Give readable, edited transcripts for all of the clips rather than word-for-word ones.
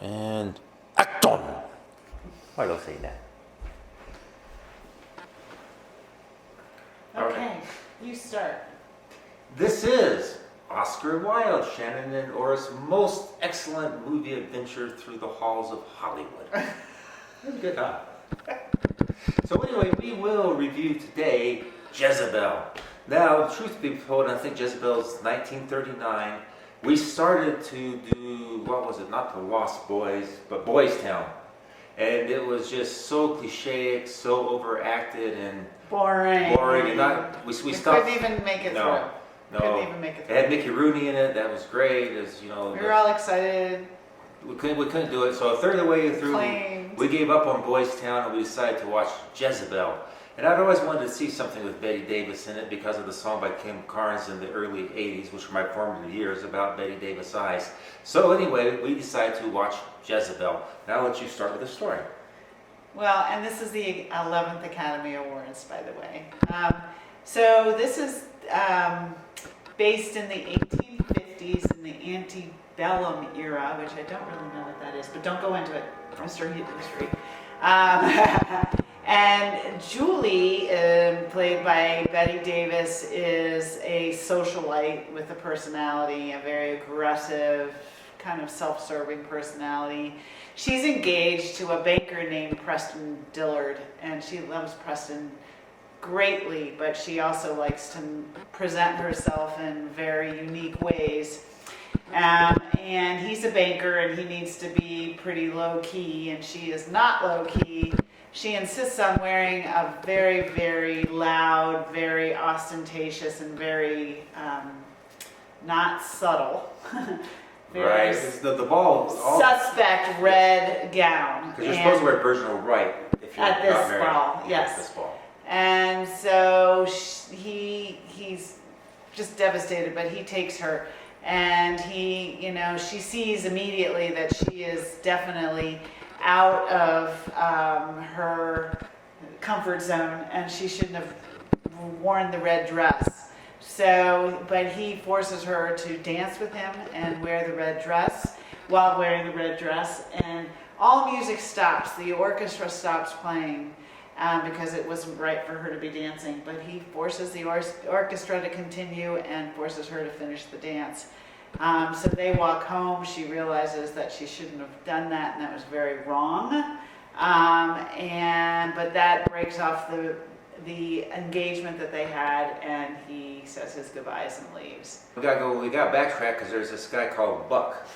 And acton. Why don't say that? Okay, you start. This is Oscar Wilde, Shannon and Orr's most excellent movie adventure through the halls of Hollywood. That's good, huh? So anyway, we will review today Jezebel. Now, the truth be told, I think Jezebel is 1939. We started to do, what was it, not The Lost Boys, but Boys Town. And it was just so cliche, so overacted and boring. And not, we stopped. Couldn't even make it No. through. Couldn't even make it through. It had Mickey Rooney in it. That was great. It was, we were all excited. We couldn't do it. So a third of the way through, we gave up on Boys Town and we decided to watch Jezebel. And I'd always wanted to see something with Bette Davis in it because of the song by Kim Carnes in the early 80s, which were my formative years, about Bette Davis' eyes. So anyway, we decided to watch Jezebel. Now I'll let you start with the story. Well, and this is the 11th Academy Awards, by the way. So this is based in the 1850s, in the antebellum era, which I don't really know what that is, but don't go into it, Mr. History. And Julie, played by Bette Davis, is a socialite with a personality, a very aggressive, kind of self-serving personality. She's engaged to a banker named Preston Dillard, and she loves Preston greatly, but she also likes to present herself in very unique ways. And he's a banker, and he needs to be pretty low-key, and she is not low-key. She insists on wearing a very, very loud, very ostentatious, and very not subtle. Right, it's the ball. Suspect red gown. Because you're supposed to wear virginal right if you're at this not married. ball, yes. At this ball. And so he's just devastated, but he takes her, and she sees immediately that she is definitely out of her comfort zone, and she shouldn't have worn the red dress. So, but he forces her to dance with him and wear the red dress while wearing the red dress, and all music stops. The orchestra stops playing because it wasn't right for her to be dancing, but he forces the orchestra to continue and forces her to finish the dance. So they walk home. She realizes that she shouldn't have done that, and that was very wrong. But that breaks off the engagement that they had, and he says his goodbyes and leaves. We got to backtrack because there's this guy called Buck,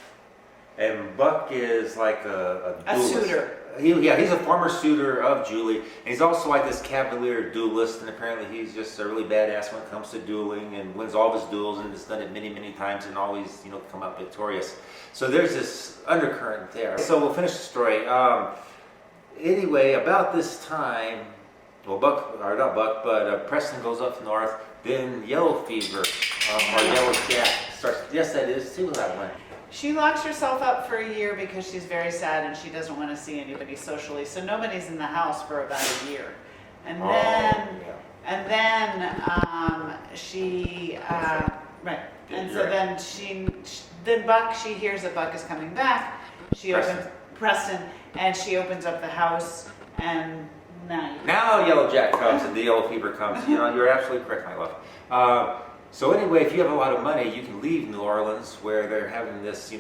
and Buck is like a suitor. He's a former suitor of Julie, and he's also like this cavalier duelist, and apparently he's just a really badass when it comes to dueling, and wins all of his duels, and has done it many, many times, and always, come out victorious. So there's this undercurrent there. So we'll finish the story. Anyway, about this time, well, Preston goes up north, then yellow fever, or yellow jack starts. Yes, that is too, that one. She locks herself up for a year because she's very sad and she doesn't want to see anybody socially. So nobody's in the house for about a year. And then she, right. And so then she hears that Buck is coming back. Preston, and she opens up the house, and now yellow jack comes and the yellow fever comes. You're absolutely correct, my love. So anyway, if you have a lot of money, you can leave New Orleans where they're having this,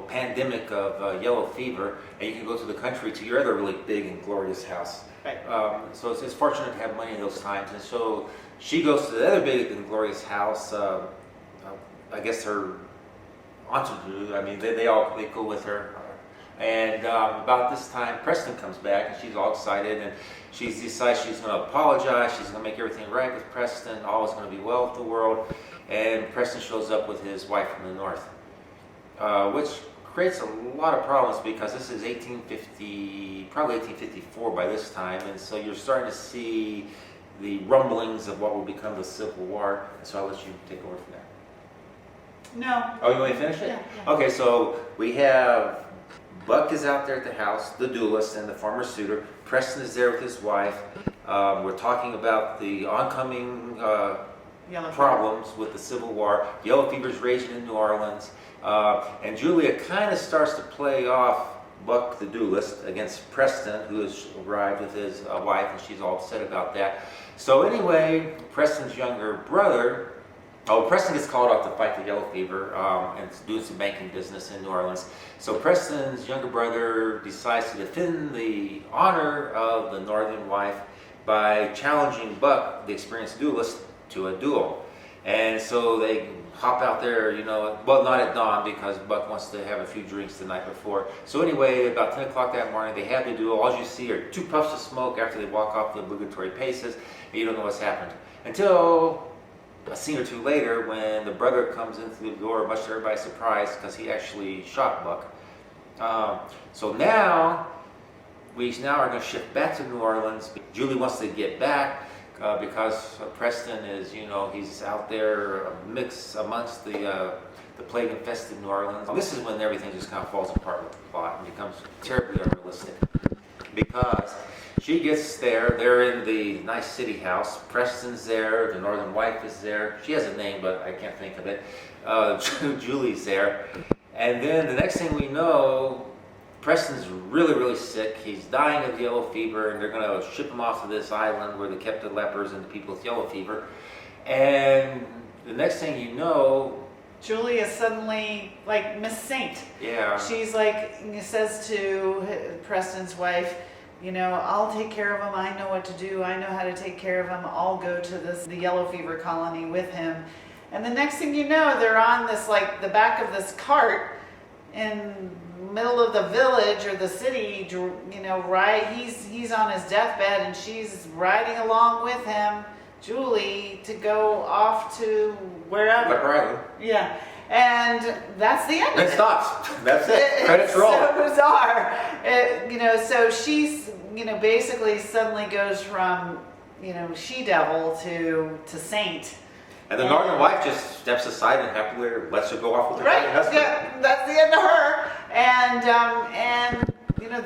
pandemic of yellow fever, and you can go to the country to your other really big and glorious house. Right. So it's fortunate to have money in those times. And so she goes to the other big and glorious house. I guess her entourage, they go with her. And about this time, Preston comes back, and she's all excited, and she decides she's going to apologize. She's going to make everything right with Preston. All is going to be well with the world. And Preston shows up with his wife from the north, which creates a lot of problems because this is probably 1854 by this time, and so you're starting to see the rumblings of what will become the Civil War. So I'll let you take over from there. No. Oh, you want me to finish it? Yeah. Okay, so we have Buck is out there at the house, the duelist and the former suitor. Preston is there with his wife. We're talking about the oncoming problems with the Civil War. Yellow fever's raging in New Orleans. And Julia kind of starts to play off Buck the duelist against Preston, who has arrived with his wife, and she's all upset about that. So anyway, Preston's younger brother, Preston gets called off to fight the yellow fever and doing some banking business in New Orleans. So Preston's younger brother decides to defend the honor of the northern wife by challenging Buck, the experienced duelist, to a duel. And so they hop out there, well, not at dawn because Buck wants to have a few drinks the night before. So anyway, about 10 o'clock that morning, they have the duel. All you see are 2 puffs of smoke after they walk off the obligatory paces, and you don't know what's happened. Until a scene or two later, when the brother comes in through the door, much to everybody's surprise, because he actually shot Buck. So now, we are going to shift back to New Orleans. Julie wants to get back. Because Preston is, he's out there mixed amongst the plague-infested New Orleans. This is when everything just kind of falls apart with the plot and becomes terribly unrealistic. Because she gets there, they're in the nice city house. Preston's there, the northern wife is there. She has a name, but I can't think of it. Julie's there. And then the next thing we know, Preston's really, really sick. He's dying of yellow fever, and they're going to ship him off to this island where they kept the lepers and the people with yellow fever. And the next thing you know, Julie is suddenly like Miss Saint. Yeah. She's like, says to Preston's wife, I'll take care of him. I know what to do. I know how to take care of him. I'll go to the yellow fever colony with him. And the next thing you know, they're on this, like, the back of this cart in middle of the village or the city, right? He's on his deathbed, and she's riding along with him, Julie, to go off to wherever. Leper Island. Yeah, and that's the end. It stops. That's it. Credits roll. It's so bizarre. So she's, basically suddenly goes from, she-devil to saint. And the northern wife just steps aside and happily lets her go off with her husband. Yeah, that's the end of her. And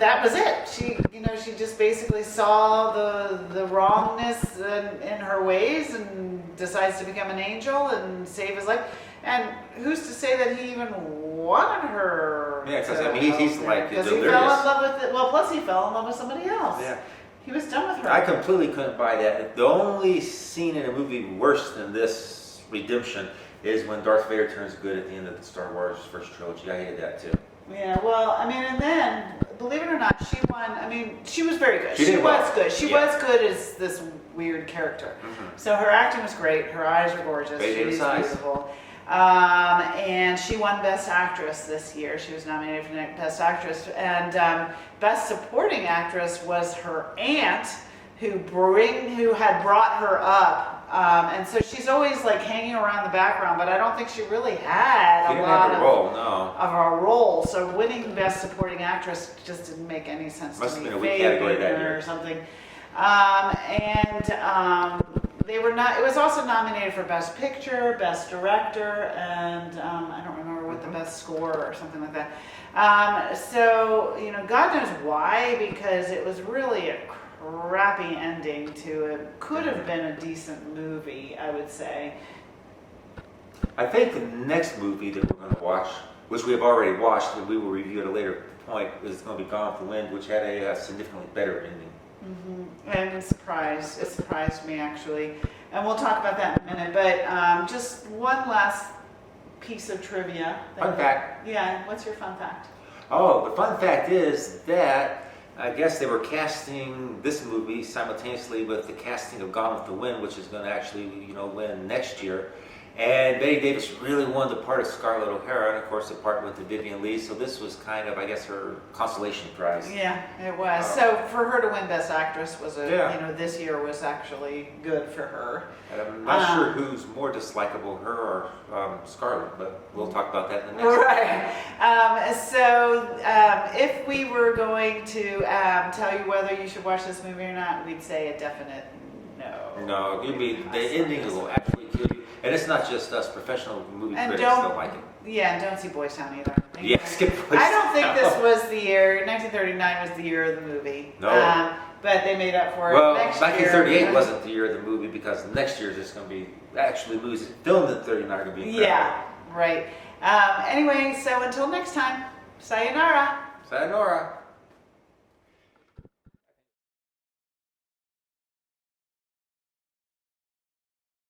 that was it. She just basically saw the wrongness in her ways and decides to become an angel and save his life. And who's to say that he even wanted her? Yeah, because he's like because delirious. he fell in love with it. Well, plus he fell in love with somebody else. Yeah. He was done with her. I completely couldn't buy that. The only scene in a movie worse than this redemption is when Darth Vader turns good at the end of the Star Wars first trilogy. I hated that too. Yeah, well, and then, believe it or not, she won. She was very good. She did well. Was good. She was good as this weird character. Mm-hmm. So her acting was great. Her eyes were gorgeous. She's beautiful. And she won Best Actress this year. She was nominated for Best Actress. And Best Supporting Actress was her aunt, who had brought her up. And so she's always like hanging around the background, but I don't think she really had a lot of a role. So winning Best Supporting Actress just didn't make any sense to me. Must have been a weak category that year. Or something. They were not. It was also nominated for Best Picture, Best Director, and I don't remember what the Best Score or something like that. So God knows why, because it was really a crappy ending to it. Could have been a decent movie, I would say. I think the next movie that we're going to watch, which we have already watched, and we will review at a later point, is going to be Gone with the Wind, which had a significantly better ending. Mm-hmm. And it surprised me, actually. And we'll talk about that in a minute. But just one last piece of trivia. Fun fact. Yeah, what's your fun fact? Oh, the fun fact is that I guess they were casting this movie simultaneously with the casting of Gone with the Wind, which is going to actually, win next year. And Bette Davis really wanted the part of Scarlett O'Hara, and of course the part with the Vivian Leigh. So this was kind of, I guess, her consolation prize. Yeah, it was. So for her to win Best Actress was this year was actually good for her. And I'm not sure who's more dislikable, her or Scarlett, but we'll talk about that in the next. Right. If we were going to tell you whether you should watch this movie or not, we'd say a definite no. No, the ending will actually kill you. And it's not just us, professional movie critics don't like it. Yeah, and don't see Boys Town either. Yeah, skip Boys Town. I don't think this was the year, 1939 was the year of the movie. No. But they made up for it next year. 1938 wasn't the year of the movie, because next year is just going to be, actually movies filmed in 39 are going to be incredible. Yeah, right. Anyway, so until next time, sayonara. Sayonara.